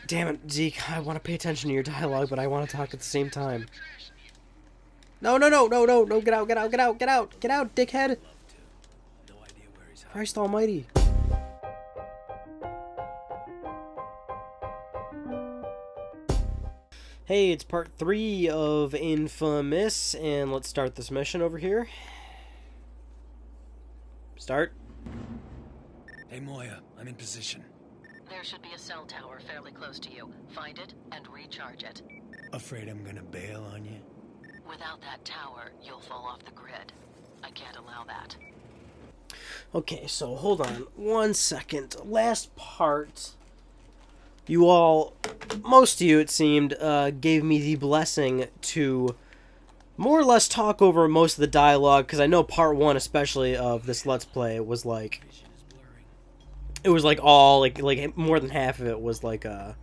Damn it, Zeke. I want to pay attention to your dialogue, but I want to talk at the same time. No, no, no, no, no, no, get out, get out, get out, get out, get out, dickhead. Christ almighty. Hey, it's part 3 of inFamous, and let's start this mission over here. Start. Hey, Moya, I'm in position. There should be a cell tower fairly close to you. Find it and recharge it. Afraid I'm gonna bail on you? Without that tower, you'll fall off the grid. I can't allow that. Okay, so hold on 1 second. Last part, you all, most of you it seemed, gave me the blessing to more or less talk over most of the dialogue, because I know part 1 especially of this Let's Play was like, it was like all, like more than half of it was like, what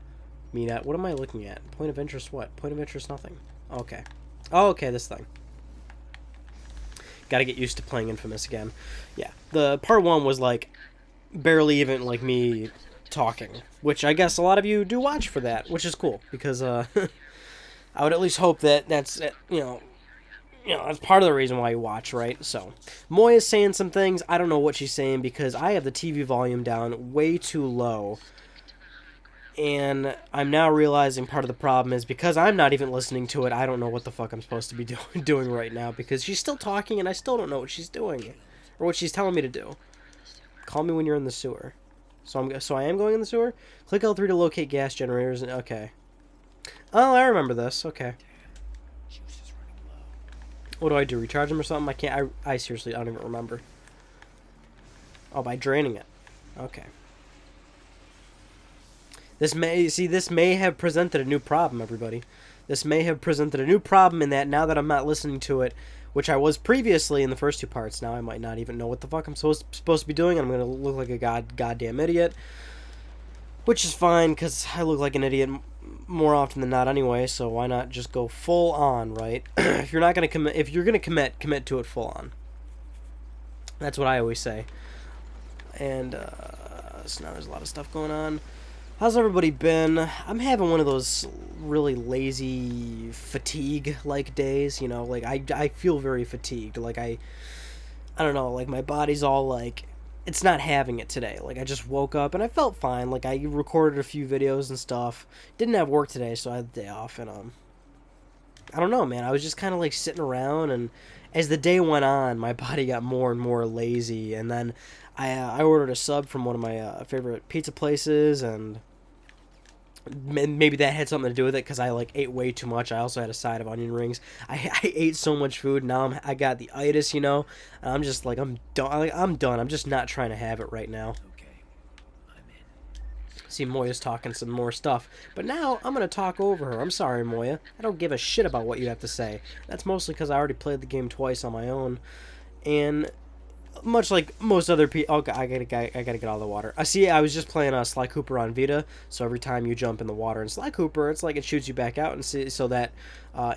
am I looking at? Point of interest what? Point of interest nothing. Okay. Oh, okay, this thing. Gotta get used to playing inFamous again. Yeah, the part 1 was like barely even like me talking, which I guess a lot of you do watch for that, which is cool because I would at least hope that that's that's part of the reason why you watch, right? So Moya's saying some things. I don't know what she's saying because I have the TV volume down way too low. And I'm now realizing part of the problem is because I'm not even listening to it, I don't know what the fuck I'm supposed to be doing right now because she's still talking and I still don't know what she's doing or what she's telling me to do. Call me when you're in the sewer. So I am going in the sewer? Click L3 to locate gas generators. Okay. Oh, I remember this. Okay. What do I do? Recharge them or something? I can't. I seriously, I don't even remember. Oh, by draining it. Okay. This may have presented a new problem, everybody. This may have presented a new problem in that now that I'm not listening to it, which I was previously in the first 2 parts, now I might not even know what the fuck I'm supposed to be doing, and I'm going to look like a goddamn idiot. Which is fine, because I look like an idiot more often than not anyway, so why not just go full on, right? If you're not going to commit, if you're going to commit to it full on. That's what I always say. And, so now there's a lot of stuff going on. How's everybody been? I'm having one of those really lazy fatigue-like days, you know, like I feel very fatigued, like I don't know, like my body's all like, it's not having it today, like I just woke up and I felt fine, like I recorded a few videos and stuff, didn't have work today, so I had the day off, and I don't know, man, I was just kind of like sitting around, and as the day went on, my body got more and more lazy, and then I ordered a sub from one of my favorite pizza places, and maybe that had something to do with it because I like ate way too much. I also had a side of onion rings. I ate so much food. Now I got the itis, you know. And I'm just like I'm done. I'm done. I'm just not trying to have it right now. Okay, I'm in. See, Moya's talking some more stuff, but now I'm gonna talk over her. I'm sorry, Moya. I don't give a shit about what you have to say. That's mostly because I already played the game twice on my own, and much like most other people, oh, I gotta get out of the water. I see. I was just playing Sly Cooper on Vita, so every time you jump in the water in Sly Cooper, it's like it shoots you back out, and so that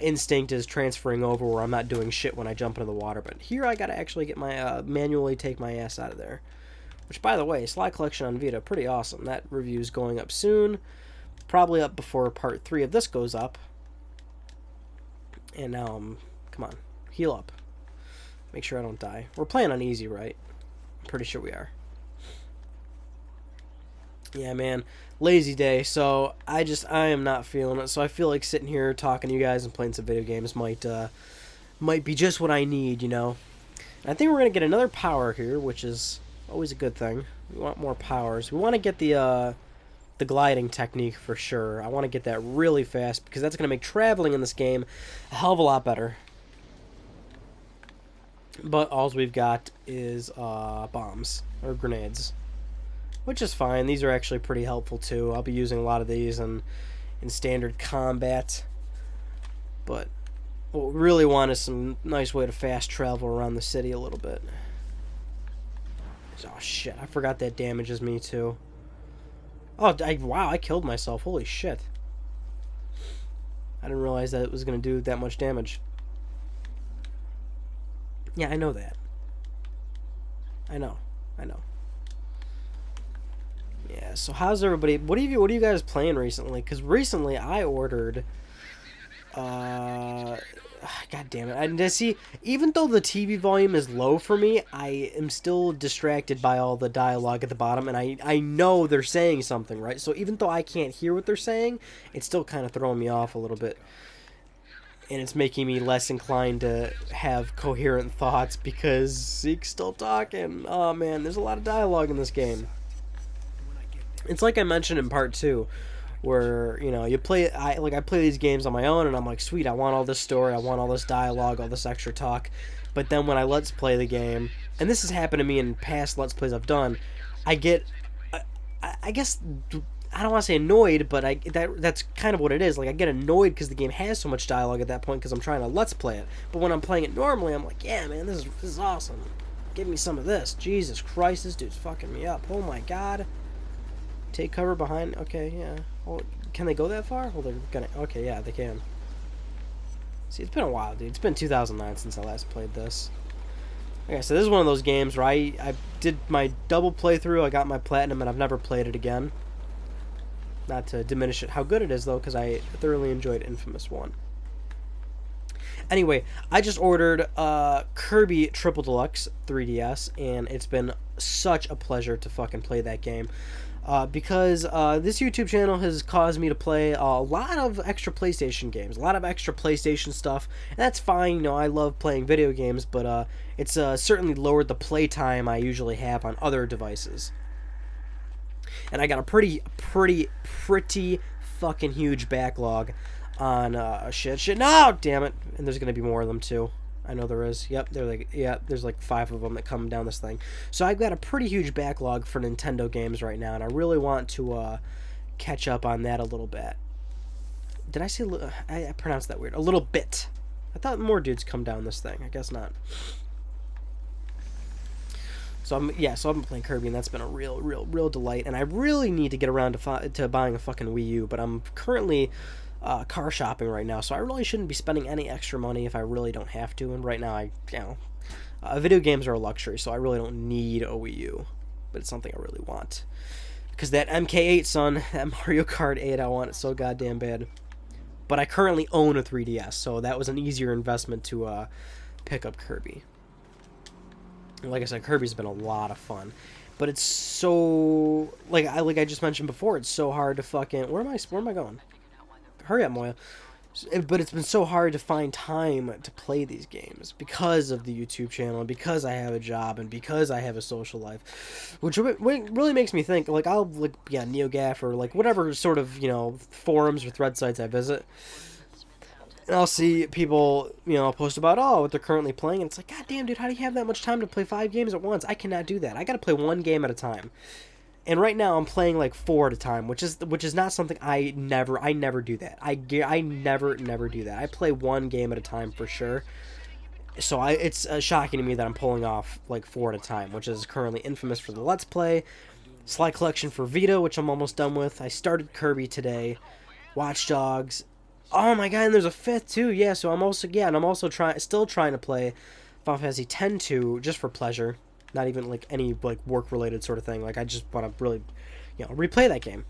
instinct is transferring over where I'm not doing shit when I jump into the water. But here I gotta actually get my manually take my ass out of there. Which, by the way, Sly Collection on Vita, pretty awesome. That review's going up soon, probably up before part 3 of this goes up. And now, come on, heal up. Make sure I don't die. We're playing on easy, right? I'm pretty sure we are. Yeah, man. Lazy day. So, I am not feeling it. So, I feel like sitting here talking to you guys and playing some video games might be just what I need, you know? And I think we're going to get another power here, which is always a good thing. We want more powers. We want to get the gliding technique for sure. I want to get that really fast because that's going to make traveling in this game a hell of a lot better. But all we've got is bombs or grenades, which is fine. These are actually pretty helpful too. I'll be using a lot of these in standard combat. But what we really want is some nice way to fast travel around the city a little bit. Oh shit! I forgot that damages me too. Oh, wow! I killed myself. Holy shit! I didn't realize that it was gonna do that much damage. Yeah, I know that. I know. Yeah, so how's everybody? What are you guys playing recently? Because recently I ordered. Uh, God damn it! And see, even though the TV volume is low for me, I am still distracted by all the dialogue at the bottom, and I know they're saying something, right? So even though I can't hear what they're saying, it's still kind of throwing me off a little bit, and it's making me less inclined to have coherent thoughts because Zeke's still talking. Oh man, there's a lot of dialogue in this game. It's like I mentioned in part 2, where you play. I play these games on my own, and I'm like, sweet, I want all this story, I want all this dialogue, all this extra talk. But then when I let's play the game, and this has happened to me in past let's plays I've done, I get, I guess, I don't want to say annoyed, but that's kind of what it is. Like I get annoyed because the game has so much dialogue at that point because I'm trying to let's play it. But when I'm playing it normally, I'm like, yeah, man, this is awesome. Give me some of this. Jesus Christ, this dude's fucking me up. Oh my god. Take cover behind. Okay, yeah. Well, can they go that far? Well, they're gonna. Okay, yeah, they can. See, it's been a while, dude. It's been 2009 since I last played this. Okay, so this is one of those games where I did my double playthrough. I got my platinum, and I've never played it again. Not to diminish it how good it is, though, because I thoroughly enjoyed inFamous 1. Anyway, I just ordered Kirby Triple Deluxe 3DS, and it's been such a pleasure to fucking play that game. Because this YouTube channel has caused me to play a lot of extra PlayStation games, a lot of extra PlayStation stuff, and that's fine. I love playing video games, but it's certainly lowered the playtime I usually have on other devices. And I got a pretty fucking huge backlog on shit. No, damn it! And there's gonna be more of them too. I know there is. Yep, there's like 5 of them that come down this thing. So I've got a pretty huge backlog for Nintendo games right now, and I really want to catch up on that a little bit. Did I say? I pronounced that weird. A little bit. I thought more dudes come down this thing. I guess not. So I'm playing Kirby, and that's been a real delight. And I really need to get around to buying a fucking Wii U, but I'm currently car shopping right now, so I really shouldn't be spending any extra money if I really don't have to. And right now, video games are a luxury, so I really don't need a Wii U, but it's something I really want. Because that MK8, son, that Mario Kart 8, I want it so goddamn bad. But I currently own a 3DS, so that was an easier investment to pick up Kirby. Like I said, Kirby's been a lot of fun, but it's so like I just mentioned before, it's so hard to fucking where am I going? Hurry up, Moya. But it's been so hard to find time to play these games because of the YouTube channel, and because I have a job, and because I have a social life, which really makes me think. Like I'll NeoGaf or like whatever sort of forums or thread sites I visit. And I'll see people, post about, what they're currently playing. And it's like, God damn, dude, how do you have that much time to play 5 games at once? I cannot do that. I got to play 1 game at a time. And right now I'm playing like 4 at a time, which is not something I never do that. I never do that. I play 1 game at a time for sure. So it's shocking to me that I'm pulling off like 4 at a time, which is currently inFamous for the Let's Play. Sly Collection for Vita, which I'm almost done with. I started Kirby today. Watch Dogs. Oh my god, and there's a 5th too. Yeah, so I'm also still trying to play Final Fantasy X-2 just for pleasure, not even like any like work related sort of thing. Like I just want to really, replay that game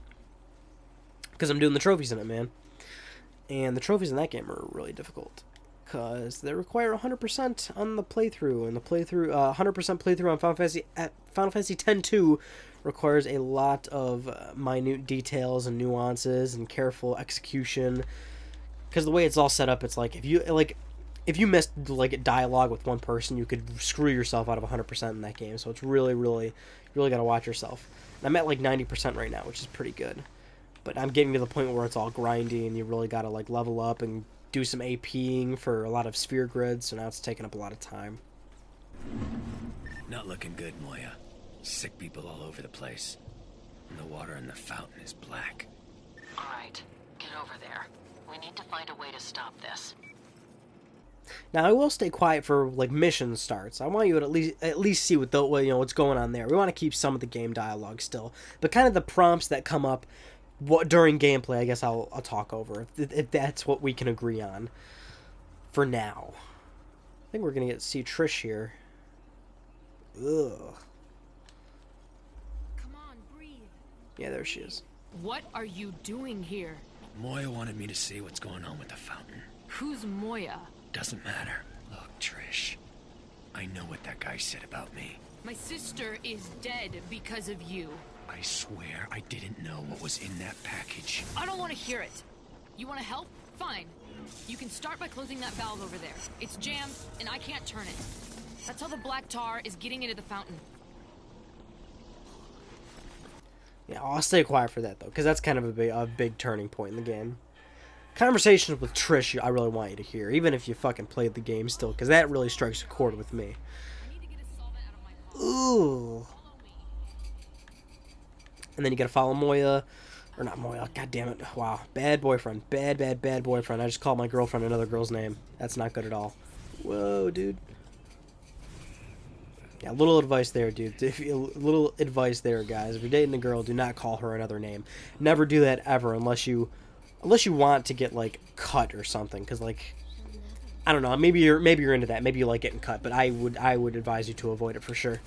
because I'm doing the trophies in it, man. And the trophies in that game are really difficult because they require 100% on the playthrough, and the 100% playthrough on Final Fantasy X-2 requires a lot of minute details and nuances and careful execution. Because the way it's all set up, it's like if you missed like dialogue with one person, you could screw yourself out of 100% in that game. So it's really got to watch yourself. And I'm at like 90% right now, which is pretty good. But I'm getting to the point where it's all grindy, and you really got to like level up and do some APing for a lot of sphere grids. So now it's taking up a lot of time. Not looking good, Moya. Sick people all over the place. And the water in the fountain is black. All right, get over there. We need to find a way to stop this. Now I will stay quiet for like mission starts. I want you to at least see what's going on there. We want to keep some of the game dialogue still, but kind of the prompts that come up during gameplay, I guess I'll talk over if that's what we can agree on. For now, I think we're gonna see Trish here. Ugh. Come on, breathe. Yeah, there she is. What are you doing here? Moya wanted me to see what's going on with the fountain. Who's Moya? Doesn't matter. Look, Trish. I know what that guy said about me. My sister is dead because of you. I swear I didn't know what was in that package. I don't want to hear it. You want to help? Fine. You can start by closing that valve over there. It's jammed, and I can't turn it. That's how the black tar is getting into the fountain. Yeah, I'll stay quiet for that, though, because that's kind of a big turning point in the game. Conversations with Trish, I really want you to hear, even if you fucking played the game still, because that really strikes a chord with me. Ooh. And then you gotta follow Moya. Or not Moya, god damn it. Wow. Bad boyfriend. Bad boyfriend. I just called my girlfriend another girl's name. That's not good at all. Whoa, dude. Yeah, little advice there, dude. Little advice there, guys. If you're dating a girl, do not call her another name. Never do that ever unless you want to get, like, cut or something. Because, like, I don't know. Maybe you're into that. Maybe you like getting cut. But I would advise you to avoid it for sure.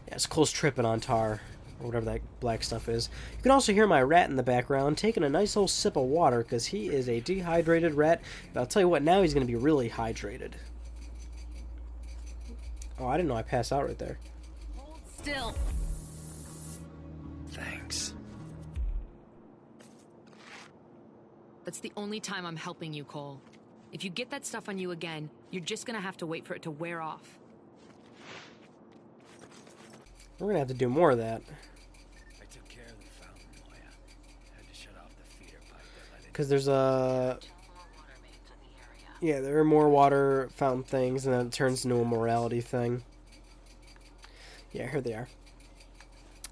Yeah, it's close tripping on tar. Or whatever that black stuff is. You can also hear my rat in the background taking a nice old sip of water because he is a dehydrated rat. But I'll tell you what, now he's going to be really hydrated. Oh, I didn't know I passed out right there. Hold still. Thanks. That's the only time I'm helping you, Cole. If you get that stuff on you again, you're just gonna have to wait for it to wear off. We're going to have to do more of that. I took care of the fountain, Moya. Had to shut off the feeder pipe that let it... Because there's a... Yeah, there are more water fountain things, and then it turns into a morality thing. Yeah, here they are.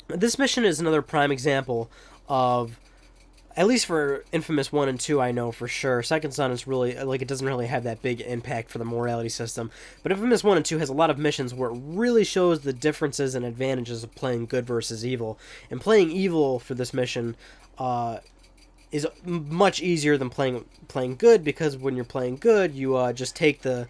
This mission is another prime example of, at least for inFamous 1 and 2, I know for sure. Second Son is really, like, it doesn't really have that big impact for the morality system. But inFamous 1 and 2 has a lot of missions where it really shows the differences and advantages of playing good versus evil. And playing evil for this mission, is much easier than playing good, because when you're playing good, you just take the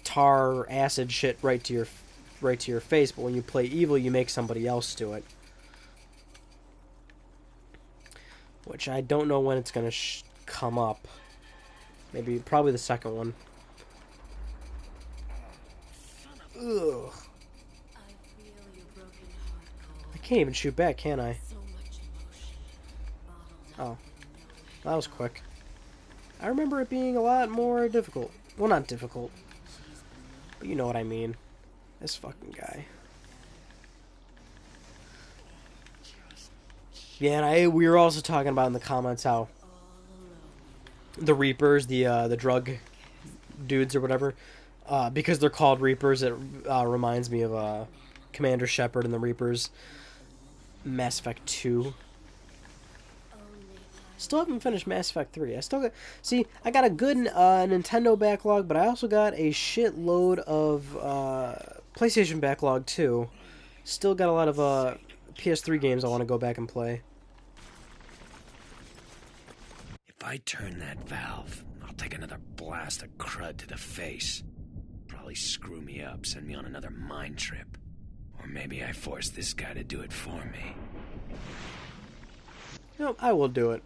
tar acid shit right to your face. But when you play evil, you make somebody else do it, which I don't know when it's gonna come up. Probably the second one. Ugh. I can't even shoot back, can I? Oh, that was quick. I remember it being a lot more difficult. Well, not difficult, but you know what I mean. This fucking guy. Yeah, and we were also talking about in the comments how the Reapers, the drug dudes or whatever, because they're called Reapers, it reminds me of Commander Shepard and the Reapers. Mass Effect 2. Still haven't finished Mass Effect 3. I got a good Nintendo backlog, but I also got a shitload of PlayStation backlog too. Still got a lot of PS3 games I want to go back and play. If I turn that valve, I'll take another blast of crud to the face. Probably screw me up, send me on another mind trip. Or maybe I force this guy to do it for me. No, I will do it.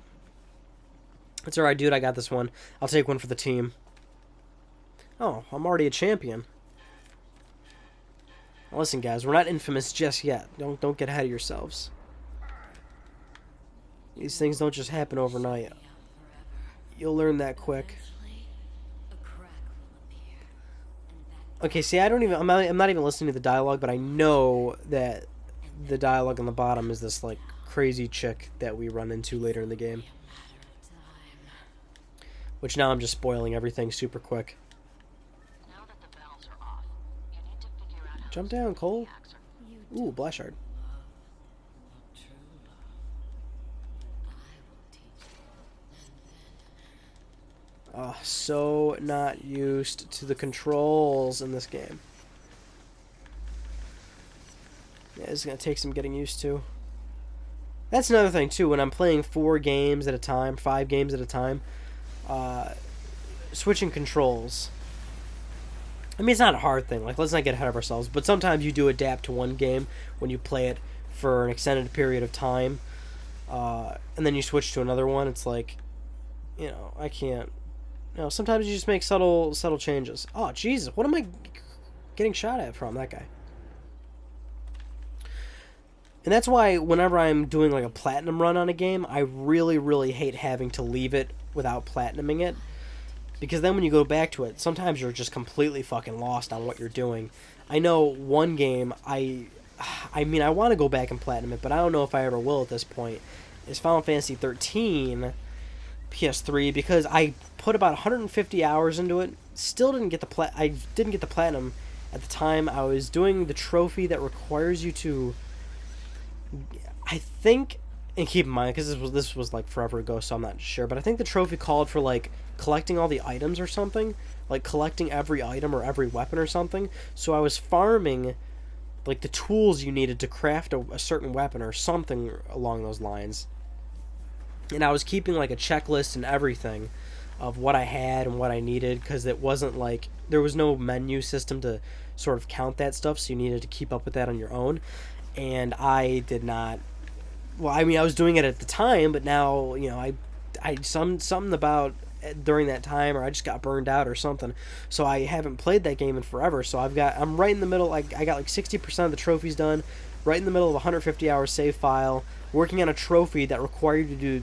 It's alright, dude. I got this one. I'll take one for the team. Oh, I'm already a champion. Now listen, guys, we're not infamous just yet. Don't get ahead of yourselves. These things don't just happen overnight. You'll learn that quick. Okay, see, I'm not even listening to the dialogue, but I know that the dialogue on the bottom is this, like, crazy chick that we run into later in the game. Which now I'm just spoiling everything super quick. Now that the valves are off, you need to figure out how Jump to down, start the Cole. reactor. Ooh, Blashard. So not used to the controls in this game. Yeah, it's gonna take some getting used to. That's another thing too. When I'm playing 4 games at a time, 5 games at a time, switching controls. I mean, it's not a hard thing. Like, let's not get ahead of ourselves. But sometimes you do adapt to one game when you play it for an extended period of time, and then you switch to another one. It's like, I can't. Sometimes you just make subtle changes. Oh, Jesus, what am I getting shot at from? That guy. And that's why whenever I'm doing like a platinum run on a game, I really, really hate having to leave it without platinuming it. Because then when you go back to it, sometimes you're just completely fucking lost on what you're doing. I know one game, I want to go back and platinum it, but I don't know if I ever will at this point, is Final Fantasy 13 PS3, because I put about 150 hours into it, still didn't get the platinum at the time. I was doing the trophy that requires you to, I think, and keep in mind, because this was like forever ago, so I'm not sure, but I think the trophy called for like collecting all the items or something, like collecting every item or every weapon or something. So I was farming like the tools you needed to craft a certain weapon or something along those lines, and I was keeping like a checklist and everything of what I had and what I needed, because it wasn't like there was no menu system to sort of count that stuff, so you needed to keep up with that on your own. And I did not. Well, I mean, I was doing it at the time, but now, something about during that time, or I just got burned out or something. So I haven't played that game in forever. So I'm right in the middle. I got like 60% of the trophies done, right in the middle of a 150-hour save file, working on a trophy that required you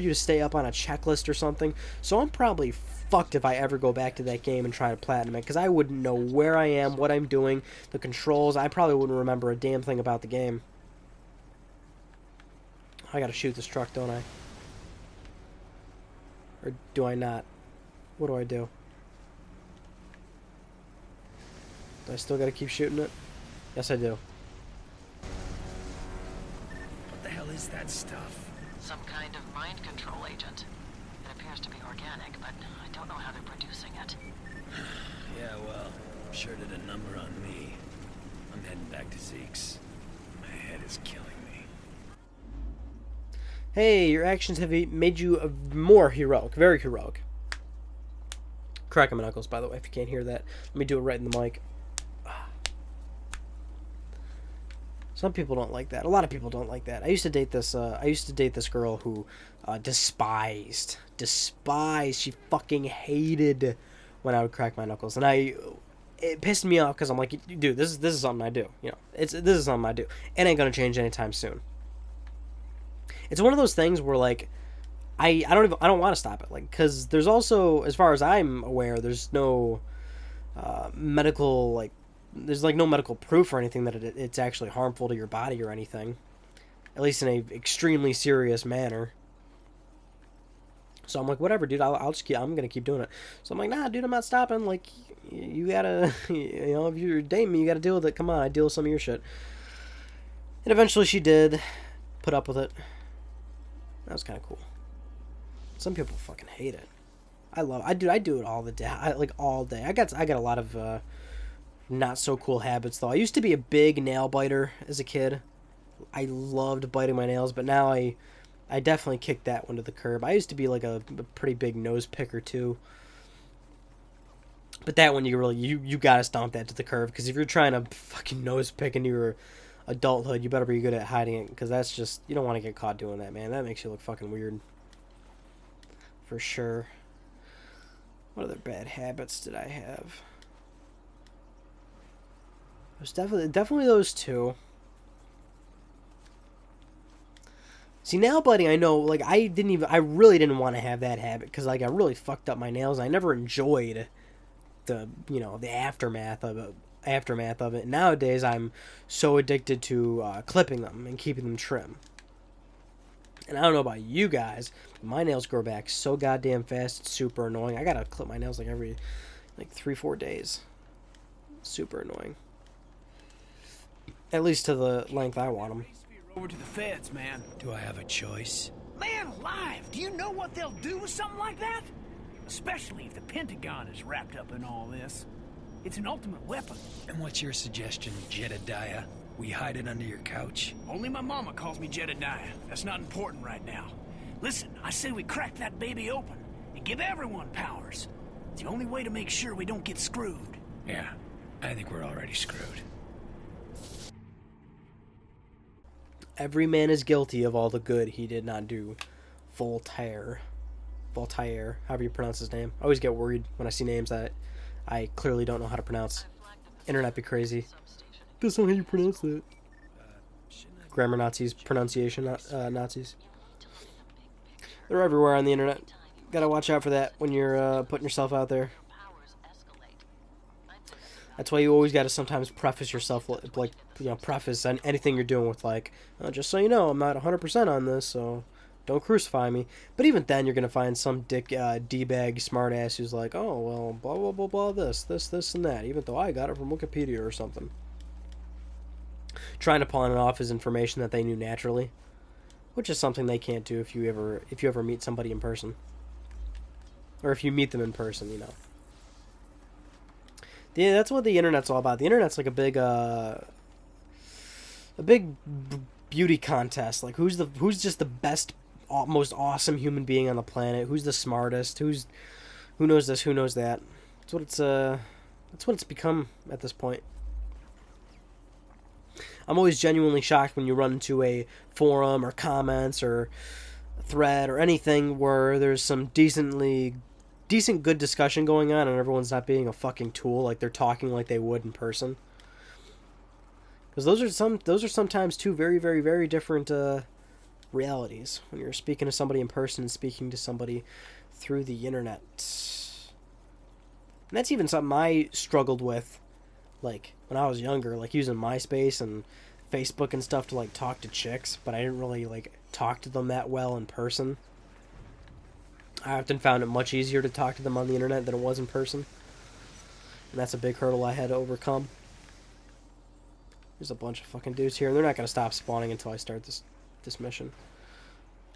to stay up on a checklist or something. So I'm probably fucked if I ever go back to that game and try to platinum it, because I wouldn't know where I am, what I'm doing, the controls. I probably wouldn't remember a damn thing about the game. I gotta shoot this truck, don't I? Or do I not? What do I do? Do I still gotta keep shooting it? Yes, I do. What the hell is that stuff? Some kind of mind control agent. It appears to be organic, but I don't know how they're producing it. Yeah, well, I'm sure did a number on me. I'm heading back to Zeke's. My head is killing me. Hey, your actions have made you more heroic. Very heroic. Cracking my knuckles, by the way, if you can't hear that. Let me do it right in the mic. Some people don't like that. A lot of people don't like that. I used to date this girl who despised. She fucking hated when I would crack my knuckles, and it pissed me off, because I'm like, dude, this is something I do. This is something I do. It ain't gonna change anytime soon. It's one of those things where, like, I don't want to stop it, like, because there's also, as far as I'm aware, there's no medical, like, there's like no medical proof or anything that it's actually harmful to your body or anything, at least in a extremely serious manner. So I'm like, whatever, dude, I'm gonna keep doing it. So I'm like, nah, dude, I'm not stopping. Like, you gotta, if you're dating me, you gotta deal with it. Come on, I deal with some of your shit. And eventually she did put up with it. That was kind of cool. Some people fucking hate it. I do it all the day. All day. I got a lot of not so cool habits, though. I used to be a big nail biter as a kid. I loved biting my nails, but now I definitely kicked that one to the curb. I used to be like a pretty big nose picker too. But that one, you gotta stomp that to the curb, because if you're trying to fucking nose pick into your adulthood, you better be good at hiding it, because that's just, you don't want to get caught doing that, man. That makes you look fucking weird. For sure. What other bad habits did I have? There's definitely those two. See, nail biting, I know, like, I really didn't want to have that habit, because, like, I really fucked up my nails, and I never enjoyed the aftermath of it. Nowadays, I'm so addicted to clipping them and keeping them trim. And I don't know about you guys, but my nails grow back so goddamn fast, it's super annoying. I gotta clip my nails like every 3-4 days. Super annoying. At least to the length I want them. Over to the feds, man. Do I have a choice? Man alive, do you know what they'll do with something like that? Especially if the Pentagon is wrapped up in all this. It's an ultimate weapon. And what's your suggestion, Jedediah? We hide it under your couch? Only my mama calls me Jedediah. That's not important right now. Listen, I say we crack that baby open and give everyone powers. It's the only way to make sure we don't get screwed. Yeah, I think we're already screwed. Every man is guilty of all the good he did not do. Voltaire. Voltaire, however you pronounce his name. I always get worried when I see names that I clearly don't know how to pronounce. Internet be crazy. That's not how you pronounce that. Grammar Nazis, pronunciation Nazis. They're everywhere on the internet. Gotta watch out for that when you're putting yourself out there. That's why you always gotta sometimes preface yourself, like, preface anything you're doing with, like, just so you know, I'm not 100% on this, so don't crucify me. But even then, you're gonna find some dick, D-bag smartass who's like, oh, well, blah, blah, blah, blah, this, and that, even though I got it from Wikipedia or something. Trying to pawn it off as information that they knew naturally, which is something they can't do if you ever meet somebody in person, or if you meet them in person, you know. Yeah, that's what the internet's all about. The internet's like a big beauty contest. Like who's just the best, most awesome human being on the planet? Who's the smartest? Who knows this? Who knows that? That's what it's become at this point. I'm always genuinely shocked when you run into a forum or comments or a thread or anything where there's some decent good discussion going on and everyone's not being a fucking tool, like they're talking like they would in person. Because those are sometimes two very, very, very different realities when you're speaking to somebody in person and speaking to somebody through the internet. And that's even something I struggled with, like when I was younger, like using MySpace and Facebook and stuff to like talk to chicks, but I didn't really like talk to them that well in person. I often found it much easier to talk to them on the internet than it was in person. And that's a big hurdle I had to overcome. There's a bunch of fucking dudes here, and they're not going to stop spawning until I start this mission.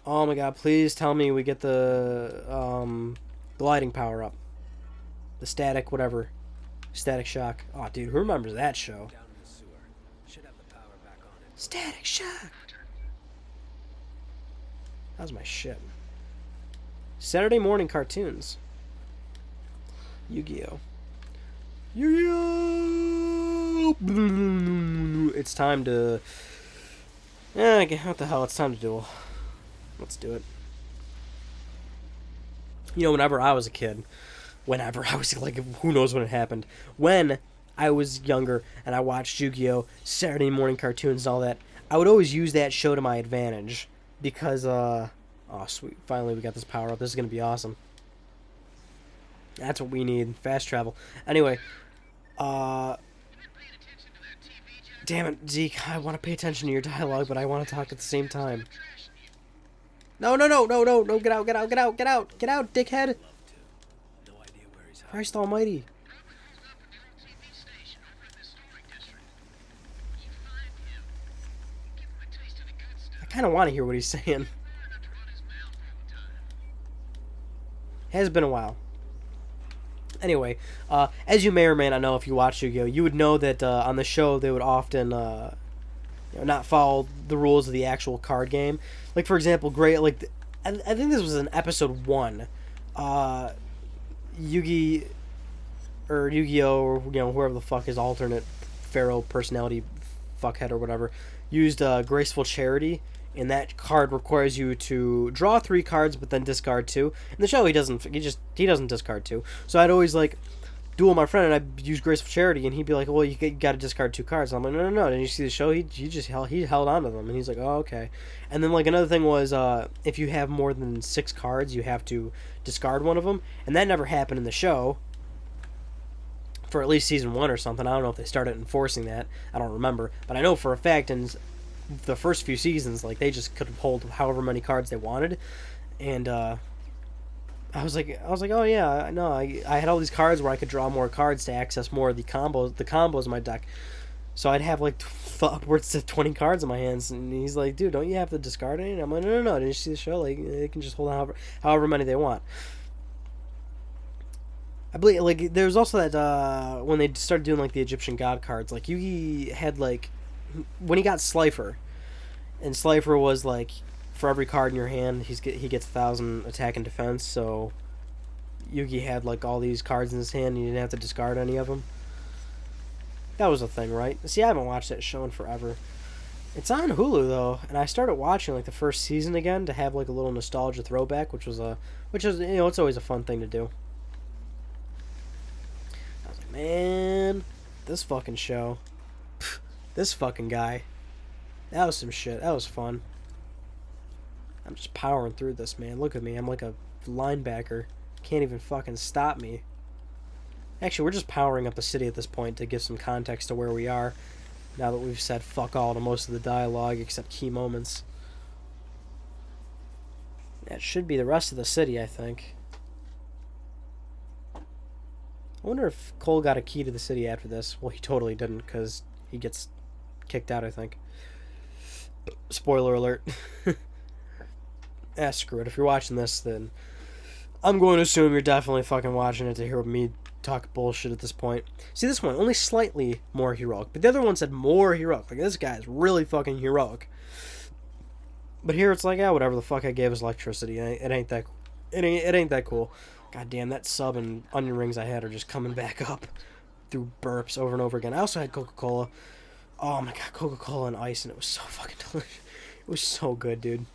Oh my god, please tell me we get the gliding power up. The static whatever. Static Shock. Oh, dude, who remembers that show? Static Shock! That was my shit. Saturday morning cartoons. Yu-Gi-Oh! Yu-Gi-Oh! It's time to... what the hell? It's time to duel. Let's do it. You know, whenever I was a kid... Whenever I was, like, who knows when it happened. When I was younger and I watched Yu-Gi-Oh! Saturday morning cartoons and all that, I would always use that show to my advantage. Because, oh, sweet. Finally, we got this power up. This is going to be awesome. That's what we need. Fast travel. Anyway, damn it, Zeke. I want to pay attention to your dialogue, but I want to talk at the same time. No, get out, dickhead. Christ almighty. I kind of want to hear what he's saying. Has been a while. Anyway, as you may or may not know if you watch Yu-Gi-Oh!, you would know that on the show they would often not follow the rules of the actual card game. Like, for example, I think this was in episode 1. Yu-Gi-Oh! Or whoever the fuck his alternate pharaoh personality fuckhead or whatever used Graceful Charity, and that card requires you to draw 3 cards but then discard 2. In the show he doesn't discard 2. So I'd always like duel my friend and I'd use Graceful Charity and he'd be like, well, you got to discard 2 cards. And I'm like, no. Didn't you see the show? He held on to them and he's like, oh, okay. And then like another thing was if you have more than 6 cards you have to discard one of them, and that never happened in the show for at least season 1 or something. I don't know if they started enforcing that. I don't remember, but I know for a fact in the first few seasons, like, they just could hold however many cards they wanted, and I was like, oh yeah, no, I had all these cards where I could draw more cards to access more of the combos in my deck, so I'd have like upwards of 20 cards in my hands, and he's like, dude, don't you have to discard any? And I'm like, no, didn't you see the show? Like, they can just hold on however many they want. I believe, like, there was also that, when they started doing, like, the Egyptian god cards, like, Yugi had, like, when he got Slifer, and Slifer was, like, for every card in your hand, he gets 1,000 attack and defense, so Yugi had, like, all these cards in his hand, and he didn't have to discard any of them. That was a thing, right? See, I haven't watched that show in forever. It's on Hulu though, and I started watching like the first season again to have like a little nostalgia throwback, which is it's always a fun thing to do. I was like, man, this fucking show, this fucking guy, that was some shit. That was fun. I'm just powering through this, man. Look at me. I'm like a linebacker. Can't even fucking stop me. Actually, we're just powering up the city at this point to give some context to where we are. Now that we've said fuck all to most of the dialogue except key moments. That should be the rest of the city, I think. I wonder if Cole got a key to the city after this. Well, he totally didn't, because he gets kicked out, I think. Spoiler alert. Screw it. If you're watching this, then I'm going to assume you're definitely fucking watching it to hear me talk bullshit at this point. See, this one, only slightly more heroic, but the other one said more heroic. Like, this guy's really fucking heroic. But here it's like, yeah, whatever the fuck, I gave us electricity. It ain't that cool. God damn, that sub and onion rings I had are just coming back up through burps over and over again. I also had Coca-Cola. Oh my god, Coca-Cola and ice, and it was so fucking delicious. It was so good, dude.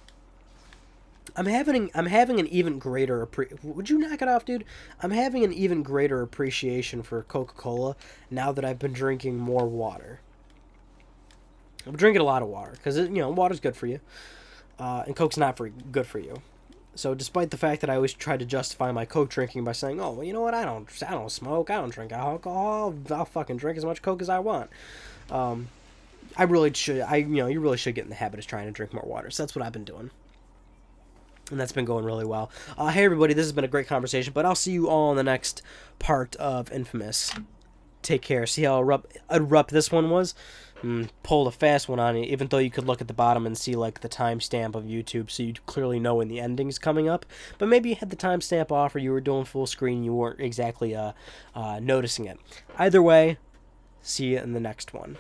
I'm having an even greater would you knock it off, dude? I'm having an even greater appreciation for Coca-Cola now that I've been drinking more water. I'm drinking a lot of water because water's good for you, and Coke's not very good for you. So despite the fact that I always try to justify my Coke drinking by saying, oh well, you know what, I don't smoke, I don't drink alcohol, I'll fucking drink as much Coke as I want. I really should. You really should get in the habit of trying to drink more water. So that's what I've been doing. And that's been going really well. Hey, everybody, this has been a great conversation, but I'll see you all in the next part of Infamous. Take care. See how abrupt this one was? Pulled a fast one on you, even though you could look at the bottom and see, like, the timestamp of YouTube, so you'd clearly know when the ending's coming up. But maybe you had the timestamp off, or you were doing full screen and you weren't exactly noticing it. Either way, see you in the next one.